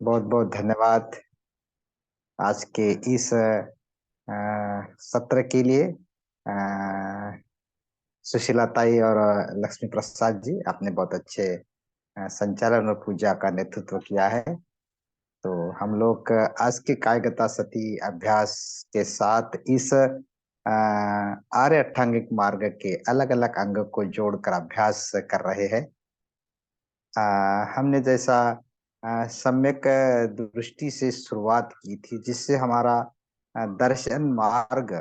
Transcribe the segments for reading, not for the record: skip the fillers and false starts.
बहुत बहुत धन्यवाद आज के इस सत्र के लिए। सुशीला ताई और लक्ष्मी प्रसाद जी, आपने बहुत अच्छे संचालन और पूजा का नेतृत्व किया है। तो हम लोग आज के कायगता सती अभ्यास के साथ इस आर्य अष्टांगिक मार्ग के अलग अलग अंग को जोड़कर अभ्यास कर रहे हैं। हमने जैसा सम्यक दृष्टि से शुरुआत की थी, जिससे हमारा दर्शन मार्ग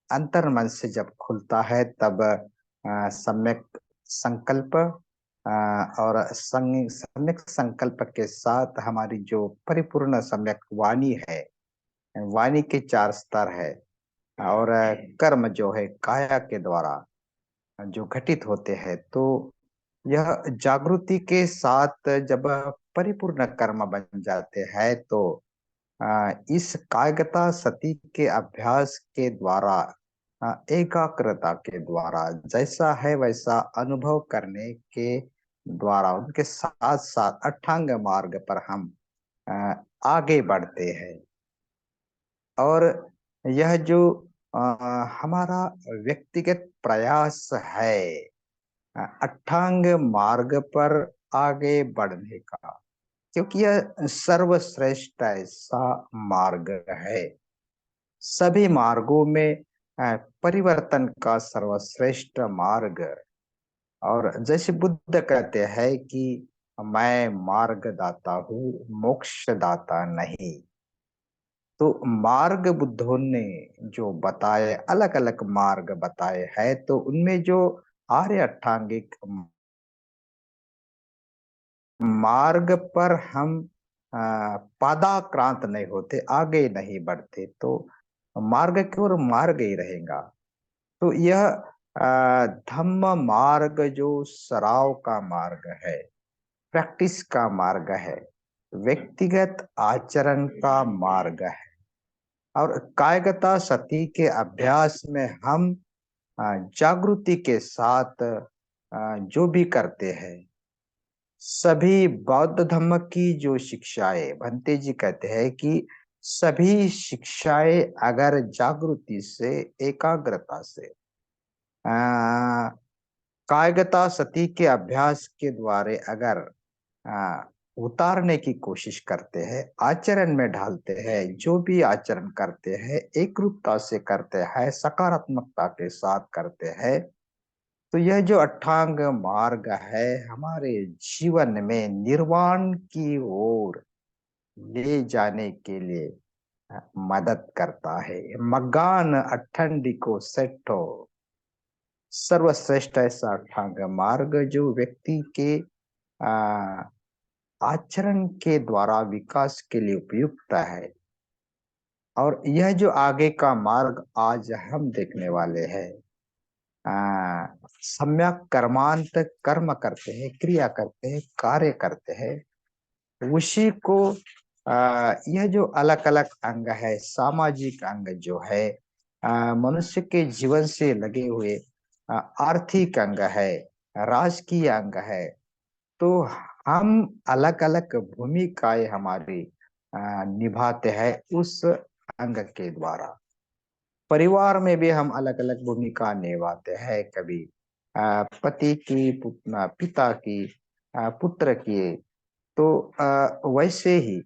अंतर्मन से जब खुलता है, तब सम्यक संकल्प और सम्यक संकल्प के साथ हमारी जो परिपूर्ण सम्यक वाणी है, वाणी के चार स्तर है, और कर्म जो है काया के द्वारा जो घटित होते हैं, तो यह जागृति के साथ जब परिपूर्ण कर्म बन जाते हैं, तो इस कायगता सती के अभ्यास के द्वारा, एकाग्रता के द्वारा, जैसा है वैसा अनुभव करने के द्वारा, उनके साथ साथ अष्टांग मार्ग पर हम अ, आगे बढ़ते हैं। और यह जो अ, हमारा व्यक्तिगत प्रयास है अष्टांग मार्ग पर आगे बढ़ने का, क्योंकि यह सर्वश्रेष्ठ ऐसा मार्ग है। सभी मार्गों में परिवर्तन का सर्वश्रेष्ठ मार्ग। और जैसे बुद्ध कहते हैं कि मैं मार्गदाता हूँ, मोक्षदाता नहीं। तो मार्ग बुद्धों ने जो बताए, अलग अलग मार्ग बताए हैं, तो उनमें जो आर्य अष्टांगिक मार्ग पर हम पादाक्रांत नहीं होते, आगे नहीं बढ़ते, तो मार्ग की ओर मार्ग ही रहेगा। तो यह धम्म मार्ग जो सराव का मार्ग है, प्रैक्टिस का मार्ग है, व्यक्तिगत आचरण का मार्ग है। और कायगता सती के अभ्यास में हम जागृति के साथ जो भी करते हैं, सभी बौद्ध धर्म की जो शिक्षाएं, भंते जी कहते हैं कि सभी शिक्षाएं अगर जागृति से, एकाग्रता से, आ, कायगता सती के अभ्यास के द्वारा अगर आ, उतारने की कोशिश करते हैं, आचरण में ढालते हैं, जो भी आचरण करते हैं एक रूपता से करते हैं, सकारात्मकता के साथ करते हैं, तो यह जो अष्टांग मार्ग है हमारे जीवन में निर्वाण की ओर ले जाने के लिए मदद करता है। मगान अठंडिको सेठो, सर्वश्रेष्ठ ऐसा अष्टांग मार्ग जो व्यक्ति के आ, आचरण के द्वारा विकास के लिए उपयुक्त है। और यह जो आगे का मार्ग आज हम देखने वाले हैं, सम्यक कर्मांत, कर्म करते हैं, क्रिया करते हैं, कार्य करते हैं, उसी को यह जो अलग अलग अंग है, सामाजिक अंग जो है, मनुष्य के जीवन से लगे हुए आर्थिक अंग है, राजकीय अंग है, तो हम अलग अलग भूमिकाएं हमारी निभाते हैं उस अंग के द्वारा। परिवार में भी हम अलग अलग भूमिका निभाते हैं, कभी पति की, पिता की, पुत्र की। तो वैसे ही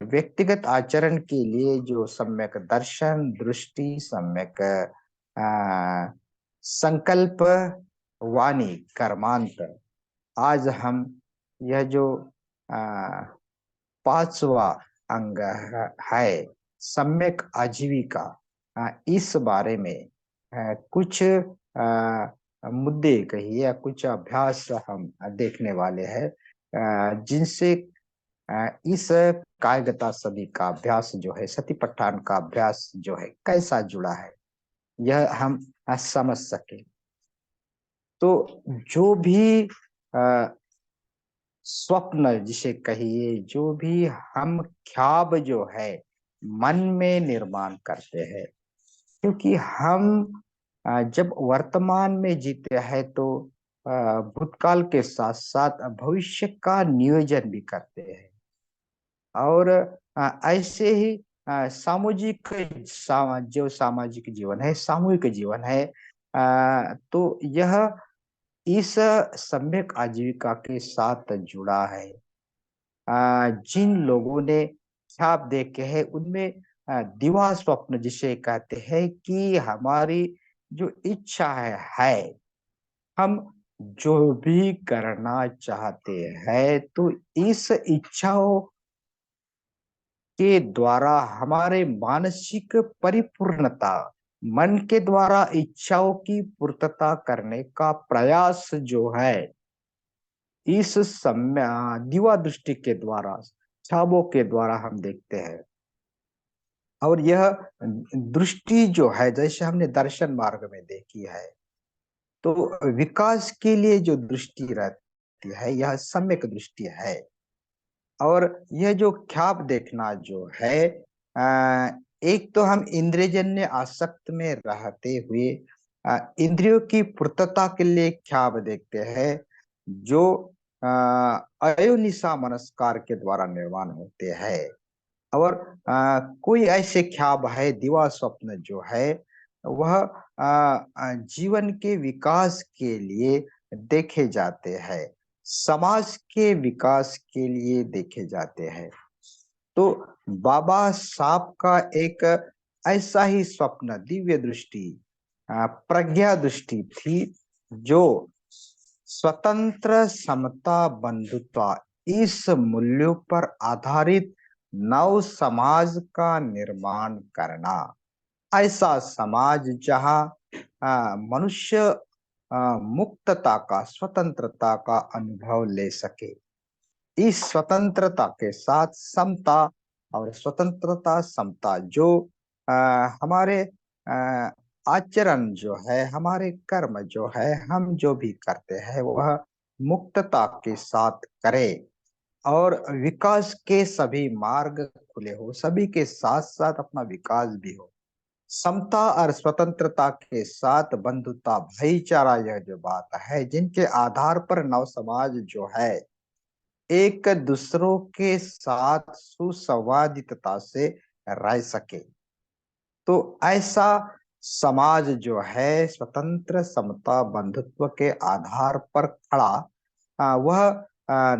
व्यक्तिगत आचरण के लिए जो सम्यक दर्शन, दृष्टि, सम्यक संकल्प, वाणी, कर्मांत, आज हम यह जो आ, पांचवा अंग है, सम्यक आजीविका, इस बारे में कुछ मुद्दे कहिए या कुछ अभ्यास हम देखने वाले हैं, जिनसे इस कायगता सदी का अभ्यास जो है, सतीपट्ठान का अभ्यास जो है, कैसा जुड़ा है, यह हम समझ सके। तो जो भी आ, स्वप्न जिसे कहिए, जो भी हम ख्याब जो है मन में निर्माण करते हैं, क्योंकि हम जब वर्तमान में जीते हैं, तो भूतकाल के साथ साथ भविष्य का नियोजन भी करते हैं। और ऐसे ही सामाजिक जो सामाजिक जीवन है, सामूहिक जीवन है, तो यह इस सम्यक आजीविका के साथ जुड़ा है। जिन लोगों ने ख्वाब देखे हैं उनमें दिवा स्वप्न जिसे कहते हैं कि हमारी जो इच्छा है हम जो भी करना चाहते हैं तो इस इच्छाओं के द्वारा हमारे मानसिक परिपूर्णता, मन के द्वारा इच्छाओं की पूर्तता करने का प्रयास जो है, इस समय दिवा दृष्टि के द्वारा, ख्वाबों के द्वारा हम देखते हैं। और यह दृष्टि जो है, जैसे हमने दर्शन मार्ग में देखी है, तो विकास के लिए जो दृष्टि रहती है यह सम्यक दृष्टि है। और यह जो ख्वाब देखना जो है, एक तो हम इंद्रियजन्य आसक्त में रहते हुए इंद्रियों की पूर्तता के लिए ख्वाब देखते हैं, जो अयोनिशा मनस्कार के द्वारा निर्माण होते हैं। और कोई ऐसे ख्वाब है, दिवा स्वप्न जो है वह जीवन के विकास के लिए देखे जाते हैं, समाज के विकास के लिए देखे जाते हैं। तो बाबा साहब का एक ऐसा ही स्वप्न, दिव्य दृष्टि, प्रज्ञा दृष्टि थी, जो स्वतंत्र, समता, बंधुत्व, इस मूल्यों पर आधारित नव समाज का निर्माण करना। ऐसा समाज जहां मनुष्य मुक्तता का, स्वतंत्रता का अनुभव ले सके। इस स्वतंत्रता के साथ समता, और स्वतंत्रता समता जो आ, हमारे आ, आचरण जो है, हमारे कर्म जो है, हम जो भी करते हैं वह मुक्तता के साथ करें, और विकास के सभी मार्ग खुले हो, सभी के साथ साथ अपना विकास भी हो। समता और स्वतंत्रता के साथ बंधुता, भाईचारा, यह जो बात है जिनके आधार पर नव समाज जो है एक दूसरों के साथ सुसंवादितता से रह सके। तो ऐसा समाज जो है स्वतंत्र, समता, बंधुत्व के आधार पर खड़ा, वह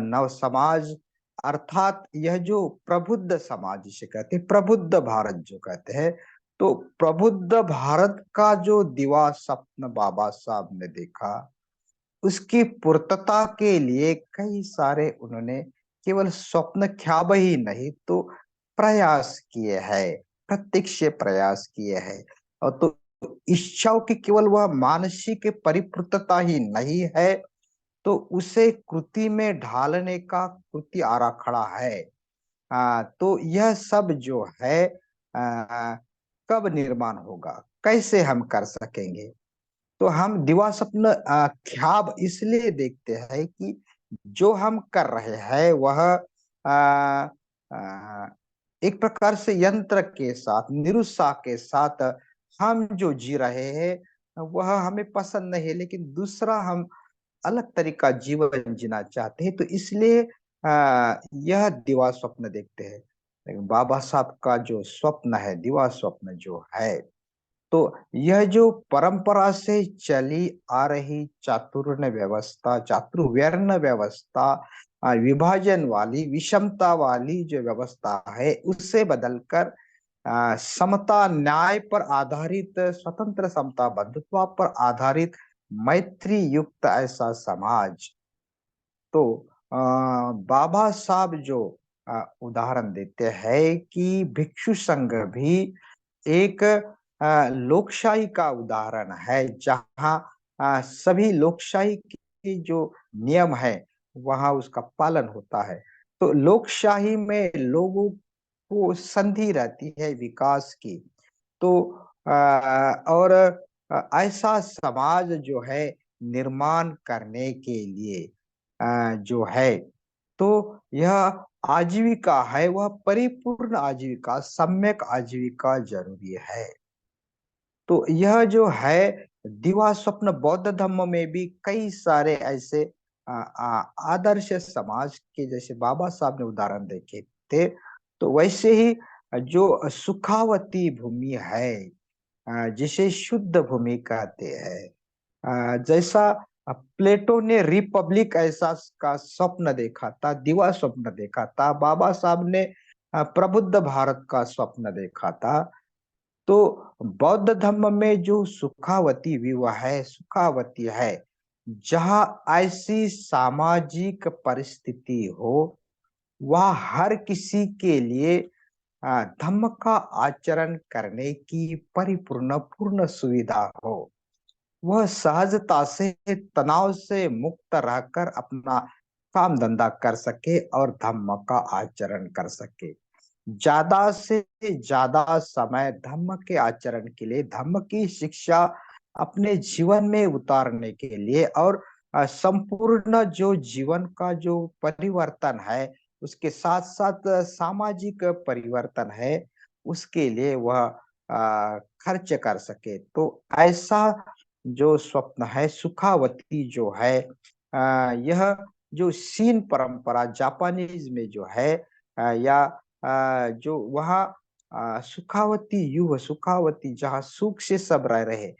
नव समाज, अर्थात यह जो प्रबुद्ध समाज जिसे कहते हैं, प्रबुद्ध भारत जो कहते हैं, तो प्रबुद्ध भारत का जो दिवा स्वप्न बाबा साहब ने देखा, उसकी पूर्तता के लिए कई सारे उन्होंने केवल स्वप्न ख्याब ही नहीं तो प्रयास किए हैं, प्रत्यक्ष प्रयास किए हैं। और तो इच्छाओं की केवल वह मानसिक परिपूर्तता ही नहीं है, तो उसे कृति में ढालने का कृति आराखड़ा है। तो यह सब जो है कब निर्माण होगा, कैसे हम कर सकेंगे? तो हम दिवा स्वप्न ख्वाब इसलिए देखते हैं कि जो हम कर रहे हैं वह एक प्रकार से यंत्र के साथ, निरुत्साह के साथ हम जो जी रहे हैं वह हमें पसंद नहीं है, लेकिन दूसरा हम अलग तरीका जीवन जीना चाहते हैं, तो इसलिए यह दिवा स्वप्न देखते हैं। लेकिन बाबा साहब का जो स्वप्न है, दिवा स्वप्न जो है, तो यह जो परंपरा से चली आ रही चातुर्य व्यवस्था, चातुर्वर्ण व्यवस्था, विभाजन वाली, विषमता वाली जो व्यवस्था है, उससे बदलकर समता, न्याय पर आधारित, स्वतंत्र, समता, बंधुत्व पर आधारित मैत्री युक्त ऐसा समाज। तो बाबा साहब जो उदाहरण देते हैं कि भिक्षु संघ भी एक लोकशाही का उदाहरण है, जहाँ सभी लोकशाही की जो नियम है वहाँ उसका पालन होता है। तो लोकशाही में लोगों को संधि रहती है विकास की। तो और ऐसा समाज जो है निर्माण करने के लिए जो है, तो यह आजीविका है, वह परिपूर्ण आजीविका, सम्यक आजीविका जरूरी है। तो यह जो है दिवा स्वप्न, बौद्ध धर्म में भी कई सारे ऐसे आदर्श समाज के, जैसे बाबा साहब ने उदाहरण देखे, सकते। तो वैसे ही जो सुखावती भूमि है, जिसे शुद्ध भूमि कहते हैं, जैसा प्लेटो ने रिपब्लिक ऐसा का स्वप्न देखा था, दिवा स्वप्न देखा था, बाबा साहब ने प्रबुद्ध भारत का स्वप्न देखा था। तो बौद्ध धर्म में जो सुखावती विवाह है, सुखावती है, जहाँ ऐसी सामाजिक परिस्थिति हो, वह हर किसी के लिए धर्म का आचरण करने की परिपूर्ण पूर्ण सुविधा हो, वह सहजता से, तनाव से मुक्त रहकर अपना काम धंधा कर सके और धर्म का आचरण कर सके। ज्यादा से ज्यादा समय धर्म के आचरण के लिए, धर्म की शिक्षा अपने जीवन में उतारने के लिए और संपूर्ण जो जीवन का जो परिवर्तन है, उसके साथ साथ सामाजिक परिवर्तन है, उसके लिए वह खर्च कर सके। तो ऐसा जो स्वप्न है, सुखावती जो है, यह जो सीन परंपरा जापानीज में जो है, या जो वहाँ सुखावती युग, सुखावती जहाँ सुख से सब रह रहे,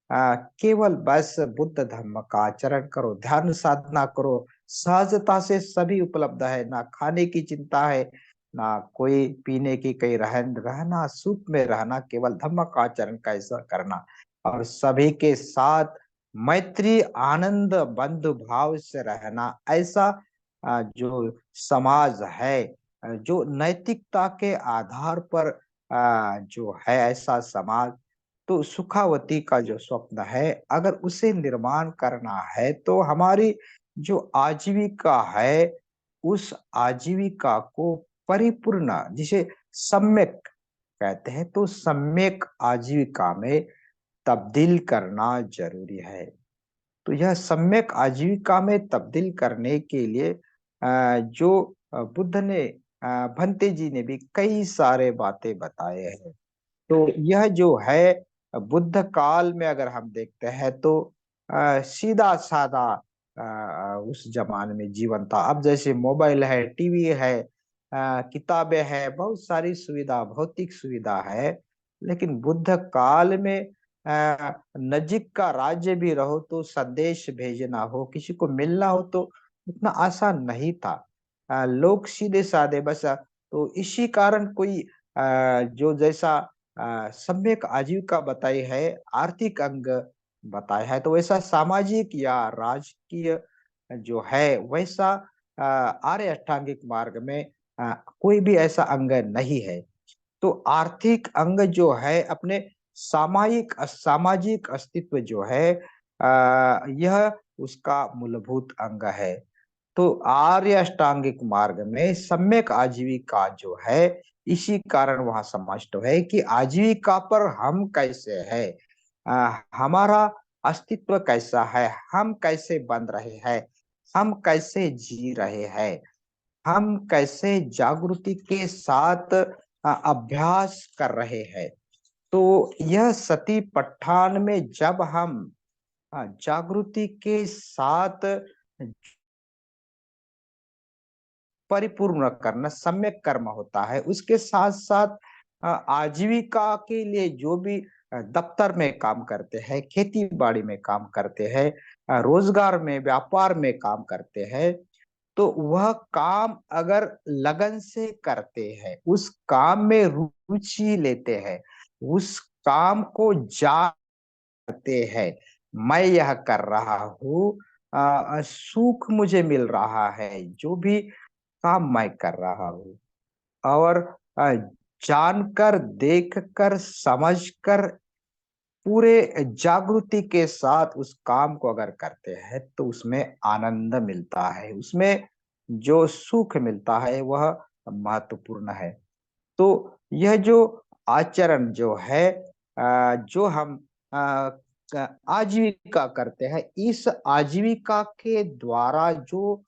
केवल बस बुद्ध धर्म का आचरण करो, ध्यान साधना करो, सहजता से सभी उपलब्ध है, ना खाने की चिंता है, ना कोई पीने की, कहीं रहना सुख में रहना, केवल धर्म का आचरण कैसा करना और सभी के साथ मैत्री आनंद बंधु भाव से रहना, ऐसा जो समाज है, जो नैतिकता के आधार पर जो है ऐसा समाज, तो सुखावती का जो स्वप्न है, अगर उसे निर्माण करना है तो हमारी जो आजीविका है, उस आजीविका को परिपूर्ण, जिसे सम्यक कहते हैं, तो सम्यक आजीविका में तब्दील करना जरूरी है। तो यह सम्यक आजीविका में तब्दील करने के लिए जो बुद्ध ने, भंते जी ने भी कई सारे बातें बताए हैं। तो यह जो है बुद्ध काल में अगर हम देखते हैं तो सीधा साधा उस जमाने में जीवन था। अब जैसे मोबाइल है, टीवी है, किताबें है, बहुत सारी सुविधा, भौतिक सुविधा है, लेकिन बुद्ध काल में नजीक का राज्य भी रहो तो संदेश भेजना हो, किसी को मिलना हो तो इतना आसान नहीं था। लोग सीधे साधे बस, तो इसी कारण कोई जो जैसा सम्यक आजीविका बताई है, आर्थिक अंग बताया है, तो वैसा सामाजिक या राजकीय जो है, वैसा आर्य अष्टांगिक मार्ग में कोई भी ऐसा अंग नहीं है। तो आर्थिक अंग जो है, अपने सामायिक सामाजिक अस्तित्व जो है, यह उसका मूलभूत अंग है। तो आर्य अष्टांगिक मार्ग में सम्यक आजीविका जो है, इसी कारण वहां समाविष्ट है कि आजीविका पर हम कैसे है, हमारा अस्तित्व कैसा है, हम कैसे बन रहे हैं, हम कैसे जी रहे हैं, हम कैसे जागृति के साथ अभ्यास कर रहे हैं। तो यह सती पठान में जब हम जागृति के साथ परिपूर्ण करना सम्यक कर्म होता है, उसके साथ साथ आजीविका के लिए जो भी दफ्तर में काम करते हैं, खेती बाड़ी में काम करते हैं, रोजगार में, व्यापार में काम करते हैं, तो वह काम अगर लगन से करते हैं, उस काम में रुचि लेते हैं, उस काम को जानते हैं, मैं यह कर रहा हूँ, सुख मुझे मिल रहा है, जो भी काम मैं कर रहा हूँ, और जानकर, देखकर, समझकर, पूरे जागृति के साथ उस काम को अगर करते हैं तो उसमें आनंद मिलता है, उसमें जो सुख मिलता है वह महत्वपूर्ण है। तो यह जो आचरण जो है, जो हम आजीविका करते हैं, इस आजीविका के द्वारा जो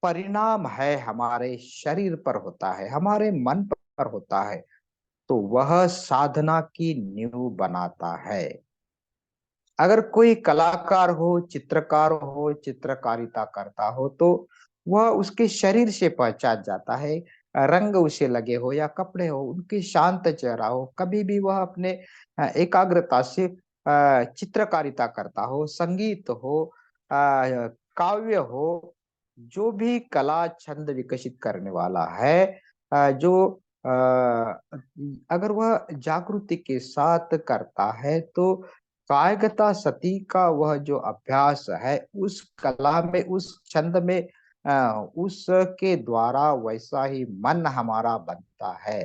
परिणाम है हमारे शरीर पर होता है, हमारे मन पर होता है, तो वह साधना की नींव बनाता है। अगर कोई कलाकार हो, चित्रकार हो, चित्रकारिता करता हो, तो वह उसके शरीर से पहचान जाता है। रंग उसे लगे हो या कपड़े हो, उनकी शांत चेहरा हो, कभी भी वह अपने एकाग्रता से चित्रकारिता करता हो, संगीत हो, काव्य हो, जो भी कला छंद विकसित करने वाला है, जो अगर वह जागृति के साथ करता है, तो कायकता सती का वह जो अभ्यास है, उस कला में, उस छंद में, उसके द्वारा वैसा ही मन हमारा बनता है।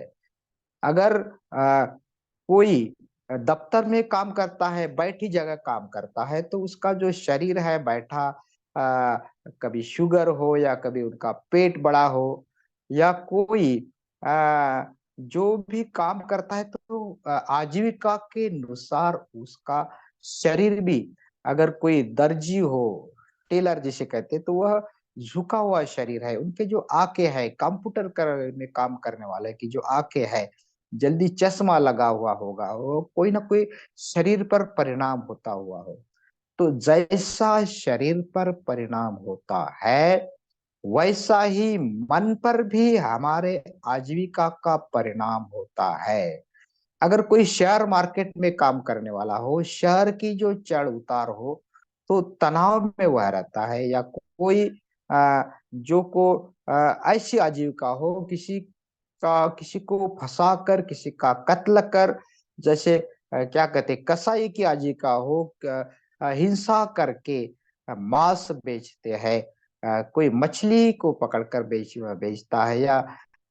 अगर कोई दफ्तर में काम करता है, बैठी जगह काम करता है, तो उसका जो शरीर है बैठा, कभी शुगर हो या कभी उनका पेट बड़ा हो, या कोई जो भी काम करता है, तो आजीविका के अनुसार उसका शरीर भी, अगर कोई दर्जी हो, टेलर जिसे कहते हैं, तो वह झुका हुआ शरीर है। उनके जो आंखें है, कंप्यूटर में काम करने वाले की जो आंखें है, जल्दी चश्मा लगा हुआ होगा, वो कोई ना कोई शरीर पर परिणाम होता हुआ हो। तो जैसा शरीर पर परिणाम होता है, वैसा ही मन पर भी हमारे आजीविका का परिणाम होता है। अगर कोई शेयर मार्केट में काम करने वाला हो, शहर की जो चढ़ उतार हो, तो तनाव में वह रहता है। या कोई जो को ऐसी आजीविका हो, किसी को फंसा कर, किसी का कत्ल कर, जैसे क्या कहते हैं, कसाई की आजीविका हो, हिंसा करके मांस बेचते हैं, कोई मछली को पकड़कर बेचता है,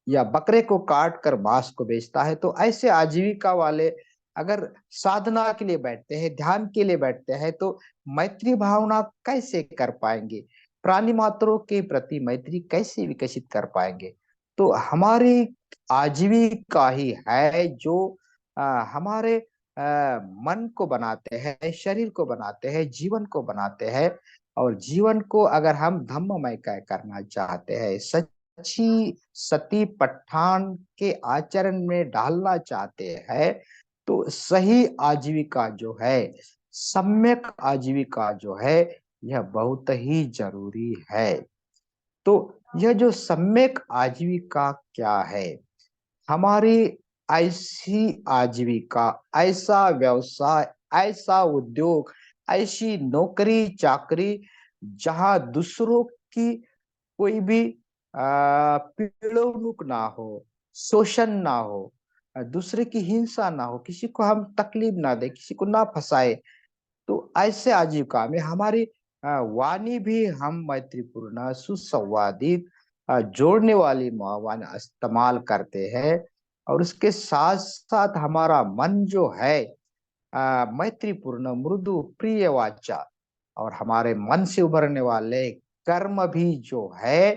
या बकरे को काट कर मांस को बेचता है, तो ऐसे आजीविका वाले अगर साधना के लिए बैठते हैं, ध्यान के लिए बैठते हैं, तो मैत्री भावना कैसे कर पाएंगे? प्राणी मात्रों के प्रति मैत्री कैसे विकसित कर पाएंगे? तो हमारी आजीविका ही है जो अ, हमारे मन को बनाते हैं, शरीर को बनाते हैं, जीवन को बनाते हैं। और जीवन को अगर हम धम्ममय करना चाहते हैं, सच्ची सती पठान के आचरण में डालना चाहते हैं, तो सही आजीविका जो है, सम्यक आजीविका जो है, यह बहुत ही जरूरी है। तो यह जो सम्यक आजीविका क्या है? हमारी ऐसी आजीविका, ऐसा व्यवसाय, ऐसा उद्योग, ऐसी नौकरी चाकरी, जहां दूसरों की कोई भी पीड़ोनुक ना हो, शोषण ना हो, दूसरे की हिंसा ना हो, किसी को हम तकलीफ ना दे, किसी को ना फंसाए, तो ऐसे आजीविका में हमारी वाणी भी हम मैत्रीपूर्ण, सुसंवादित, जोड़ने वाली वाणी इस्तेमाल करते हैं। और उसके साथ साथ हमारा मन जो है, मैत्रीपूर्ण, मृदु, प्रिय वाचा, और हमारे मन से उभरने वाले कर्म भी जो है,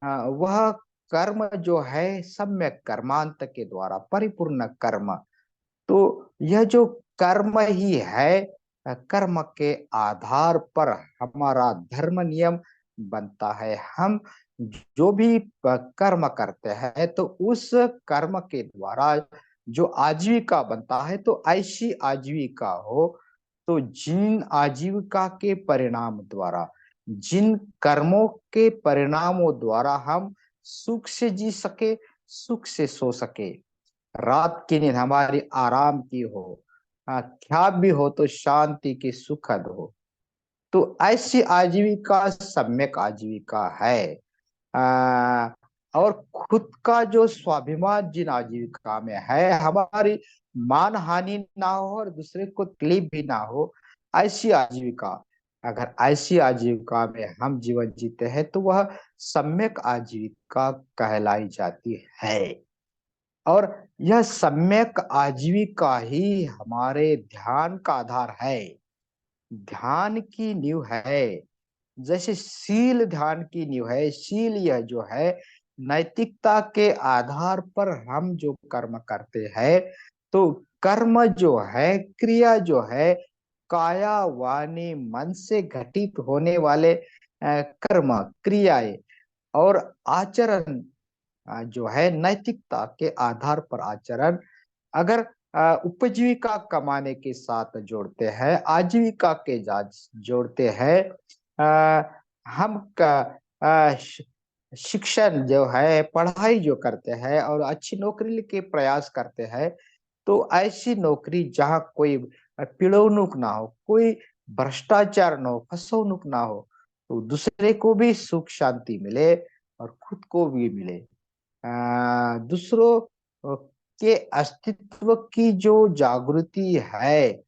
वह कर्म जो है सम्यक कर्मांत के द्वारा परिपूर्ण कर्म। तो यह जो कर्म ही है, कर्म के आधार पर हमारा धर्म नियम बनता है। हम जो भी कर्म करते हैं, तो उस कर्म के द्वारा जो आजीविका बनता है, तो ऐसी आजीविका हो, तो जिन आजीविका के परिणाम द्वारा, जिन कर्मों के परिणामों द्वारा हम सुख से जी सके, सुख से सो सके, रात की नींद हमारी आराम की हो, ख्याल भी हो तो शांति की सुखद हो, तो ऐसी आजीविका सम्यक आजीविका है। आ, और खुद का जो स्वाभिमान जिन आजीविका में है, हमारी मान हानि ना हो और दूसरे को तकलीफ भी ना हो, ऐसी आजीविका, अगर ऐसी आजीविका में हम जीवन जीते हैं, तो वह सम्यक आजीविका कहलाई जाती है। और यह सम्यक आजीविका ही हमारे ध्यान का आधार है, ध्यान की नींव है। जैसे शील ध्यान की नींव है, शील यह जो है, नैतिकता के आधार पर हम जो कर्म करते हैं, तो कर्म जो है, क्रिया जो है, काया वाणी मन से घटित होने वाले कर्म, क्रियाएं और आचरण, जो है नैतिकता के आधार पर आचरण, अगर उपजीविका कमाने के साथ जोड़ते हैं, आजीविका के जोड़ते हैं, हम शिक्षण जो है, पढ़ाई जो करते हैं और अच्छी नौकरी के प्रयास करते हैं, तो ऐसी नौकरी जहाँ कोई पिड़ौनुक ना हो, कोई भ्रष्टाचार ना हो, फसौनुक ना हो, तो दूसरे को भी सुख शांति मिले और खुद को भी मिले। दूसरों के अस्तित्व की जो जागृति है,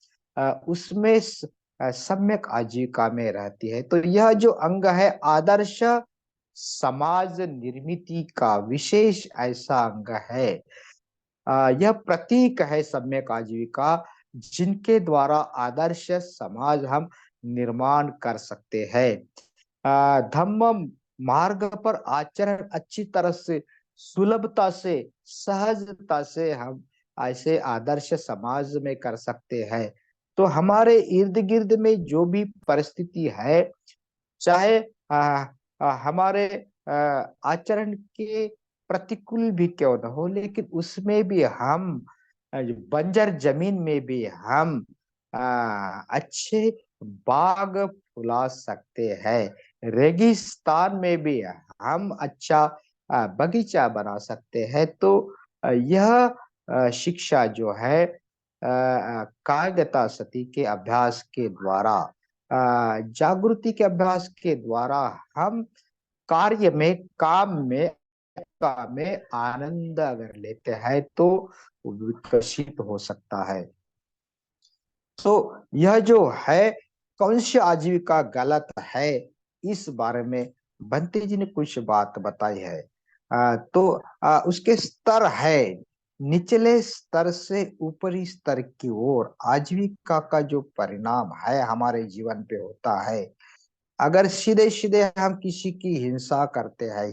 उसमें सम्यक आजीविका में रहती है। तो यह जो अंग है, आदर्श समाज निर्मिति का विशेष ऐसा अंग है। यह प्रतीक है सम्यक आजीविका, जिनके द्वारा आदर्श समाज हम निर्माण कर सकते हैं। धम्म मार्ग पर आचरण अच्छी तरह से, सुलभता से, सहजता से हम ऐसे आदर्श समाज में कर सकते हैं। तो हमारे इर्द गिर्द में जो भी परिस्थिति है, चाहे हमारे आचरण के प्रतिकूल भी क्यों न हो, लेकिन उसमें भी हम बंजर जमीन में भी हम अच्छे बाग फुला सकते हैं। रेगिस्तान में भी हम अच्छा बगीचा बना सकते हैं। तो यह शिक्षा जो है, कायगता सती के अभ्यास के द्वारा, जागृति के अभ्यास के द्वारा हम कार्य में, काम में आनंद अगर लेते हैं तो विकसित हो सकता है। तो यह जो है, कौन सी आजीविका गलत है, इस बारे में बंटी जी ने कुछ बात बताई है। तो उसके स्तर है, निचले स्तर से ऊपरी स्तर की ओर आजीविका का जो परिणाम है हमारे जीवन पे होता है। अगर सीधे सीधे हम किसी की हिंसा करते हैं,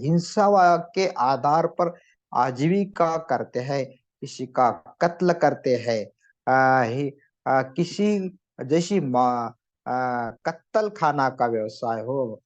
के आधार पर आजीविका करते हैं, किसी का कत्ल करते हैं, किसी जैसी कत्तल खाना का व्यवसाय हो,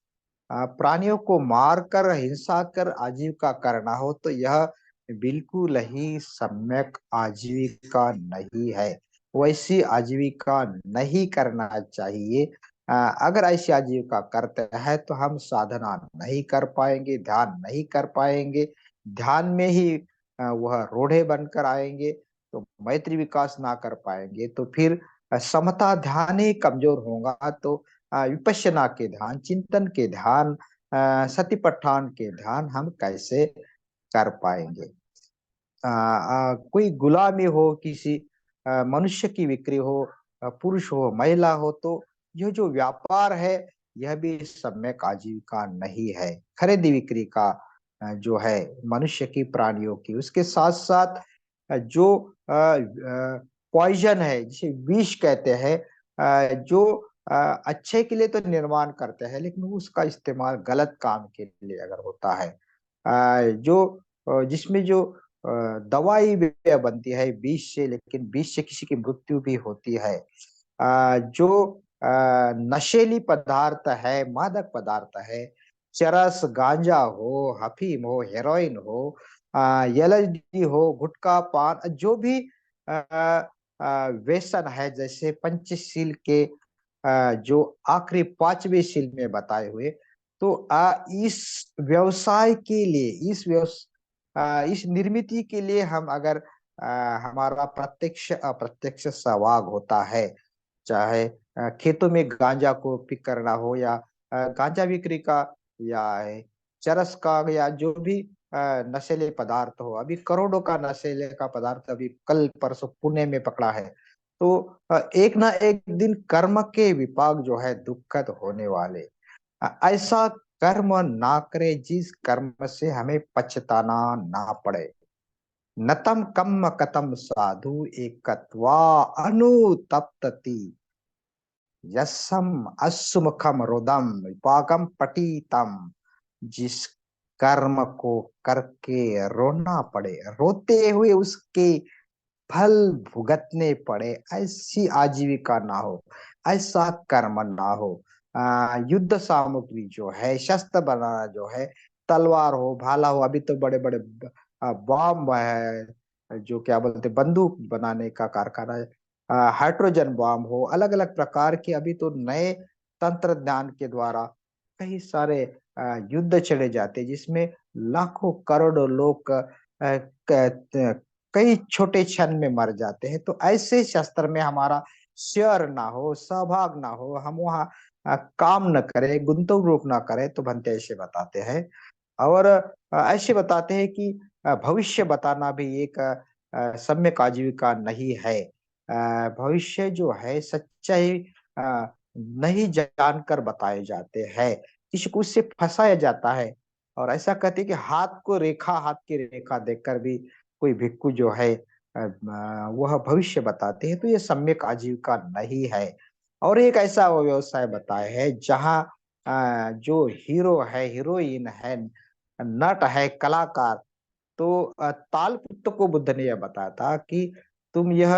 प्राणियों को मार कर हिंसा कर आजीविका करना हो, तो यह बिल्कुल ही सम्यक आजीविका नहीं है। वैसी आजीविका नहीं करना चाहिए। अगर ऐसी आजीविका करते हैं तो हम साधना नहीं कर पाएंगे, ध्यान नहीं कर पाएंगे। ध्यान में ही वह रोढ़े बनकर आएंगे, तो मैत्री विकास ना कर पाएंगे, तो फिर समता ध्यान ही कमजोर होगा। तो विपश्यना के ध्यान, चिंतन के ध्यान, सतिपट्ठान के ध्यान हम कैसे कर पाएंगे। कोई गुलामी हो, किसी मनुष्य की बिक्री हो, पुरुष हो महिला हो, तो यह जो व्यापार है, यह भी सम्यक आजीविका नहीं है। खरीदी बिक्री का जो है मनुष्य की, प्राणियों की, उसके साथ साथ जो पॉइजन है, जिसे विष कहते हैं, जो अच्छे के लिए तो निर्माण करते हैं, लेकिन उसका इस्तेमाल गलत काम के लिए अगर होता है, जो जिसमें जो दवाई भी बनती है बीज से, लेकिन बीज से किसी की मृत्यु भी होती है। जो नशीली पदार्थ है, मादक पदार्थ है, चरस, गांजा हो, अफीम हो, हेरोइन हो, एलएसडी हो, गुटखा, पान, जो भी व्यसन है, जैसे पंचशील के जो आखिरी पांचवे शील में बताए हुए, तो इस व्यवसाय के लिए, इस निर्मिति के लिए हम अगर हमारा प्रत्यक्ष अप्रत्यक्ष सहभाग होता है, चाहे खेतों में गांजा को पिक करना हो, या गांजा बिक्री का, या चरस का, या जो भी नशीले पदार्थ हो। अभी करोड़ों का नशीले का पदार्थ अभी कल परसों पुणे में पकड़ा है। तो एक ना एक दिन कर्म के विपाक जो है दुखद होने वाले। ऐसा कर्म ना करे जिस कर्म से हमें पछताना ना पड़े। नतम कम कतम साधु एकत्वा अनुतप्तति, यस्सम असुमुखम रुदम विपाकम पटीतम। जिस कर्म को करके रोना पड़े, रोते हुए उसके फल भुगतने पड़े, ऐसी आजीविका ना हो, ऐसा कर्म ना हो। युद्ध सामग्री जो है, शस्त्र बनाना जो है, तलवार हो, भाला हो, अभी तो बड़े बड़े बॉम्ब है, जो क्या बोलते, बंदूक बनाने का कारखाना है, हाइड्रोजन बॉम्ब हो, अलग अलग प्रकार के अभी तो नए तंत्र ज्ञान के द्वारा कई सारे युद्ध चले जाते जिसमें लाखों करोड़ों लोग कई छोटे क्षण में मर जाते हैं। तो ऐसे शस्त्र में हमारा शेयर ना हो, सहभाग ना हो, हम वहाँ काम न करें, गुंतवणूक ना करें, तो भंते ऐसे बताते हैं। और ऐसे बताते हैं कि भविष्य बताना भी एक सम्यक आजीविका नहीं है। भविष्य जो है सच्चाई नहीं जानकर बताए जाते हैं, किसी को उससे फंसाया जाता है। और ऐसा कहते हैं कि हाथ की रेखा देखकर भी कोई भिक्षु जो है वह भविष्य बताते हैं, तो ये सम्यक आजीविका नहीं है। और एक ऐसा वो व्यवसाय बताया है जहाँ जो हीरो है, हीरोइन है, नट है, कलाकार, तो तालपुत्र को बुद्ध ने यह बताया था कि तुम यह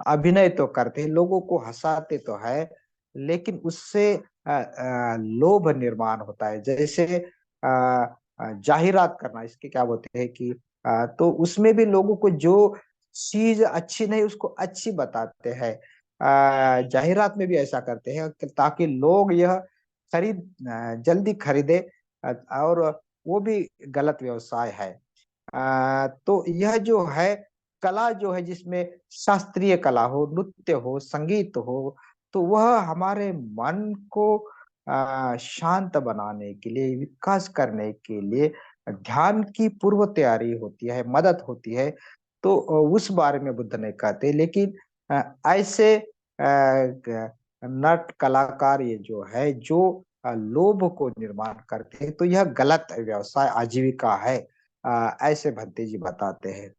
अभिनय तो करते, लोगों को हंसाते तो है, लेकिन उससे लोभ निर्माण होता है। जैसे जाहिरात करना, इसके क्या बोलते हैं कि तो उसमें भी लोगों को जो चीज अच्छी नहीं उसको अच्छी बताते हैं। जाहिरात में भी ऐसा करते हैं ताकि लोग यह जल्दी खरीदे। और वो भी गलत व्यवसाय है। तो यह जो है कला जो है जिसमें शास्त्रीय कला हो, नृत्य हो, संगीत हो, तो वह हमारे मन को शांत बनाने के लिए, विकास करने के लिए ध्यान की पूर्व तैयारी होती है, मदद होती है। तो उस बारे में बुद्ध ने कहते, लेकिन ऐसे नट कलाकार ये जो है जो लोभ को निर्माण करते हैं, तो यह गलत व्यवसाय आजीविका है। ऐसे भंते जी बताते हैं।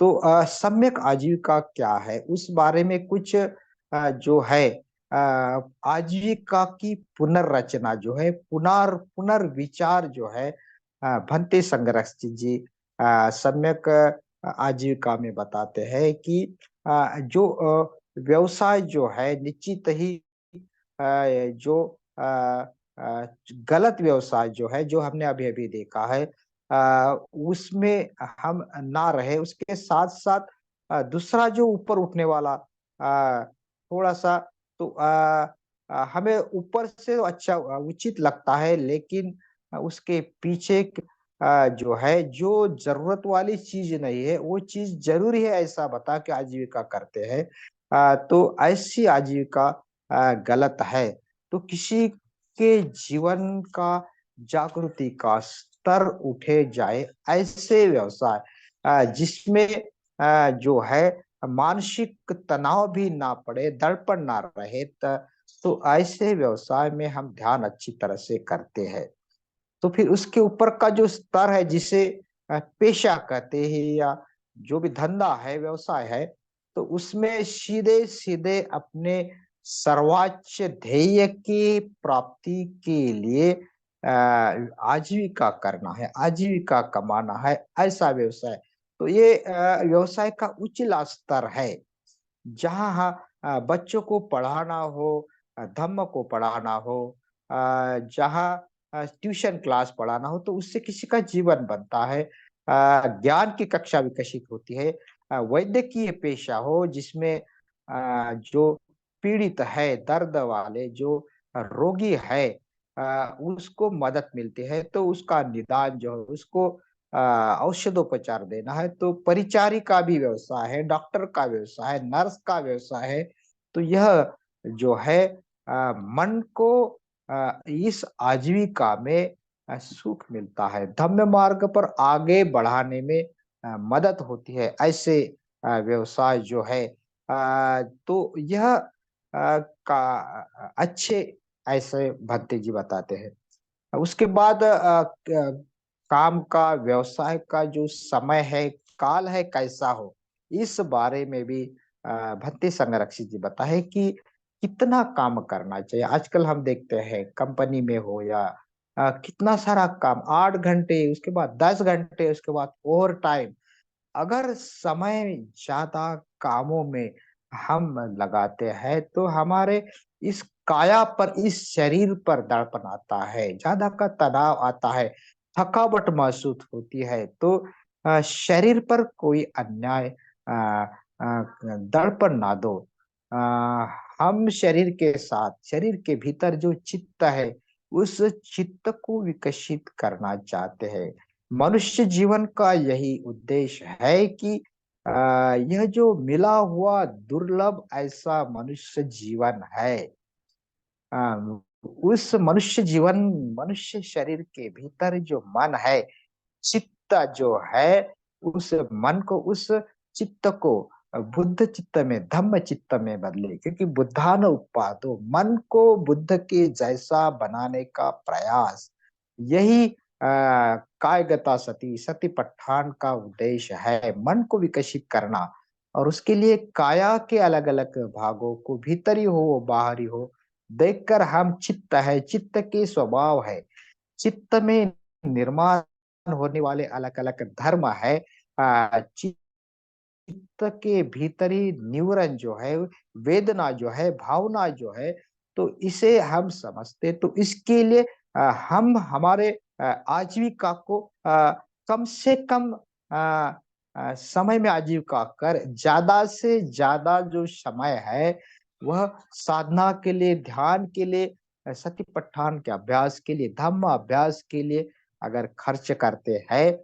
तो सम्यक आजीविका क्या है उस बारे में कुछ जो है अ, आजीविका की पुनर्रचना जो है, पुनर्विचार जो है, भंते संगरक्षित जी सम्यक आजीविका में बताते हैं कि जो व्यवसाय जो है निश्चित ही जो गलत व्यवसाय जो है, जो हमने अभी अभी देखा है, उसमें हम ना रहे, उसके साथ साथ दूसरा जो ऊपर उठने वाला थोड़ा सा, तो हमें ऊपर से अच्छा उचित लगता है, लेकिन उसके पीछे जो है जो जरूरत वाली चीज नहीं है वो चीज जरूरी है, ऐसा बता के आजीविका करते हैं। तो ऐसी आजीविका गलत है। तो किसी के जीवन का जागृति का स्तर उठे जाए, ऐसे व्यवसाय जिसमें जो है मानसिक तनाव भी ना पड़े, दर्पण ना रहे, तो ऐसे व्यवसाय में हम ध्यान अच्छी तरह से करते हैं। तो फिर उसके ऊपर का जो स्तर है जिसे पेशा कहते हैं या जो भी धंधा है, व्यवसाय है, तो उसमें सीधे सीधे अपने सर्वोच्च ध्येय की प्राप्ति के लिए आजीविका करना है, आजीविका कमाना है, ऐसा व्यवसाय। तो ये व्यवसाय का उच्च स्तर है, जहाँ बच्चों को पढ़ाना हो, धम्म को पढ़ाना हो, जहाँ ट्यूशन क्लास पढ़ाना हो, तो उससे किसी का जीवन बनता है, ज्ञान की कक्षा विकसित होती है। वैद्यकीय पेशा हो जिसमें जो पीड़ित है, दर्द वाले जो रोगी है, उसको मदद मिलती है, तो उसका निदान जो है, उसको औषधोपचार देना है। तो परिचारिका भी व्यवसाय है, डॉक्टर का व्यवसाय है, नर्स का व्यवसाय है। तो यह जो है मन को इस आजीविका में सुख मिलता है, धम्म मार्ग पर आगे बढ़ाने में मदद होती है, ऐसे व्यवसाय जो है। तो यह का अच्छे ऐसे भत्ते जी बताते हैं। उसके बाद काम का, व्यवसाय का जो समय है, काल है, कैसा हो, इस बारे में भी भत्ते संरक्षित जी बताए कि कितना काम करना चाहिए। आजकल हम देखते हैं कंपनी में हो या कितना सारा काम, 8 घंटे, उसके बाद 10 घंटे, उसके बाद ओवर टाइम। अगर समय ज्यादा कामों में हम लगाते हैं तो हमारे इस काया पर, इस शरीर पर दर्पण आता है, ज्यादा का तनाव आता है, थकावट महसूस होती है। तो शरीर पर कोई अन्याय दर्पण ना दो। हम शरीर के साथ, शरीर के भीतर जो चित्त है, उस चित्त को विकसित करना चाहते हैं। मनुष्य जीवन का यही उद्देश्य है कि यह जो मिला हुआ दुर्लभ ऐसा मनुष्य जीवन है, अ, उस मनुष्य जीवन, मनुष्य शरीर के भीतर जो मन है, चित्त जो है, उस मन को, उस चित्त को बुद्ध चित्त में, धम्म चित्त में बदले, क्योंकि बुद्धान उत्पादो, मन को बुद्ध के जैसा बनाने का प्रयास, यही कायगता सती, सतिपट्ठान का उद्देश्य है, मन को विकसित करना। और उसके लिए काया के अलग अलग भागों को, भीतरी हो बाहरी हो, देखकर हम चित्त है, चित्त के स्वभाव है, चित्त में निर्माण होने वाले अलग अलग धर्म है, चित्त के भीतरी न्यूरन जो है, वेदना जो है, भावना जो है, तो इसे हम समझते, तो इसके लिए हम हमारे आजीविका को कम से कम समय में आजीविका कर, ज्यादा से ज्यादा जो समय है वह साधना के लिए, ध्यान के लिए, सतिपट्ठान के अभ्यास के लिए, धम्म अभ्यास के लिए अगर खर्च करते हैं,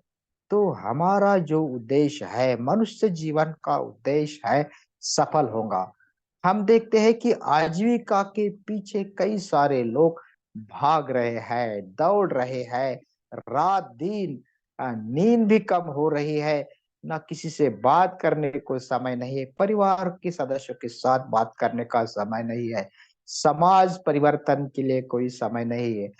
तो हमारा जो उद्देश्य है, मनुष्य जीवन का उद्देश्य है, सफल होगा। हम देखते हैं कि आजीविका के पीछे कई सारे लोग भाग रहे हैं, दौड़ रहे हैं, रात दिन, नींद भी कम हो रही है, ना किसी से बात करने को समय नहीं है, परिवार के सदस्यों के साथ बात करने का समय नहीं है, समाज परिवर्तन के लिए कोई समय नहीं है,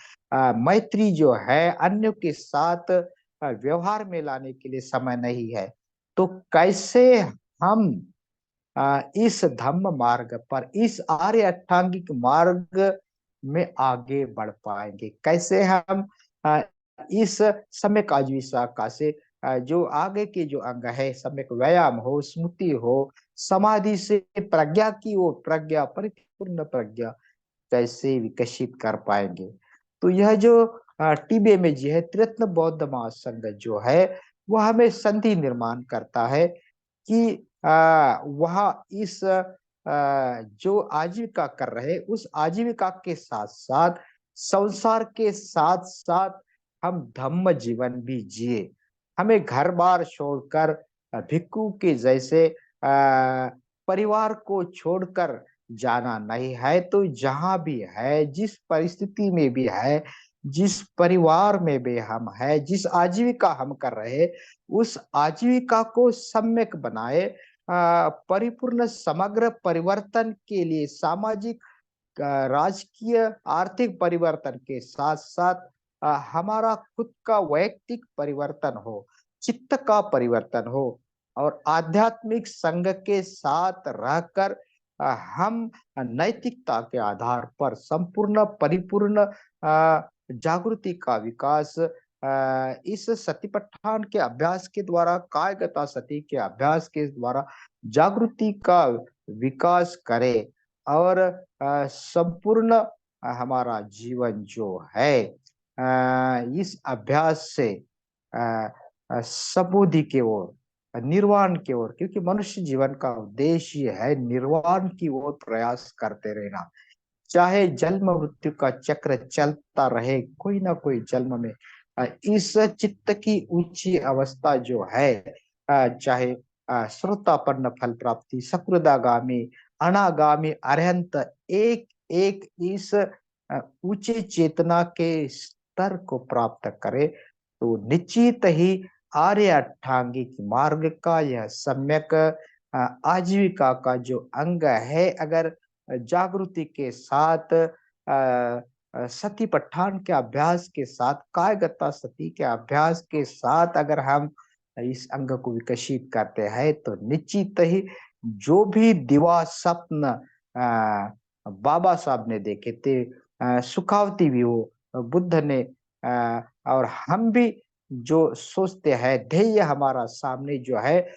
मैत्री जो है अन्यों के साथ व्यवहार में लाने के लिए समय नहीं है। तो कैसे हम इस धम्म मार्ग पर, इस आर्य अष्टांगिक मार्ग में आगे बढ़ पाएंगे? कैसे हम अ, इस सम्यक आजीविका से जो आगे के जो अंग है, सम्यक व्यायाम हो, स्मृति हो, समाधि से प्रज्ञा की ओर, प्रज्ञा, परिपूर्ण प्रज्ञा कैसे विकसित कर पाएंगे? तो यह जो टीबे में जी है, त्रिरत्न बौद्ध महासंघ जो है, वह हमें संधि निर्माण करता है कि वह इस जो आजीविका कर रहे, उस आजीविका के साथ साथ, संसार के साथ साथ हम धम्म जीवन भी जिए। हमें घर बार छोड़कर भिक्षु के जैसे परिवार को छोड़कर जाना नहीं है। तो जहां भी है, जिस परिस्थिति में भी है, जिस परिवार में भी हम है, जिस आजीविका हम कर रहे, उस आजीविका को सम्यक बनाए, परिपूर्ण समग्र परिवर्तन के लिए, सामाजिक, राजकीय, आर्थिक परिवर्तन के साथ साथ हमारा खुद का वैयक्तिक परिवर्तन हो, चित्त का परिवर्तन हो, और आध्यात्मिक संघ के साथ रहकर हम नैतिकता के आधार पर संपूर्ण परिपूर्ण जागृति का विकास इस सतिपट्ठान के अभ्यास के द्वारा, कायगता सती के अभ्यास के द्वारा जागृति का विकास करे, और संपूर्ण हमारा जीवन जो है इस अभ्यास से सबूधि की ओर, निर्वाण की ओर, क्योंकि मनुष्य जीवन का उद्देश्य है निर्वाण की ओर प्रयास करते रहना। चाहे जन्म मृत्यु का चक्र चलता रहे, कोई ना कोई जन्म में इस चित्त की ऊंची अवस्था जो है, चाहे श्रोतापन्न फल प्राप्ति, सकृदागामी, अनागामी, अरहंत, एक एक इस ऊंचे चेतना के स्तर को प्राप्त करे, तो निश्चित ही आर्य अष्टांगिक मार्ग का यह सम्यक आजीविका का जो अंग है, अगर जागृति के साथ, सती-पट्ठान के अभ्यास के साथ, कायगता सती के अभ्यास के साथ अगर हम इस अंग को विकसित करते हैं, तो निश्चित ही जो भी दिवा स्वप्न बाबा साहब ने देखे थे, सुखावती भी हो, बुद्ध ने, और हम भी जो सोचते हैं, ध्येय हमारा सामने जो है,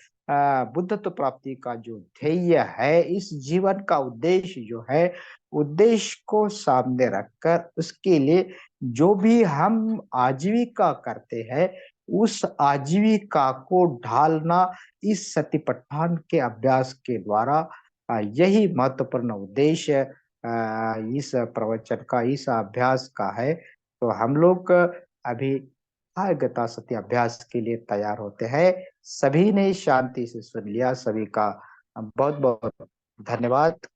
बुद्धत्व प्राप्ति का जो ध्येय है, इस जीवन का उद्देश्य जो है, उद्देश्य को सामने रखकर उसके लिए जो भी हम आजीविका करते हैं, उस आजीविका को ढालना इस सतिपट्ठान के अभ्यास के द्वारा, यही महत्वपूर्ण उद्देश्य इस प्रवचन का, इस अभ्यास का है। तो हम लोग अभी गता सत्य अभ्यास के लिए तैयार होते हैं। सभी ने शांति से सुन लिया, सभी का बहुत बहुत धन्यवाद।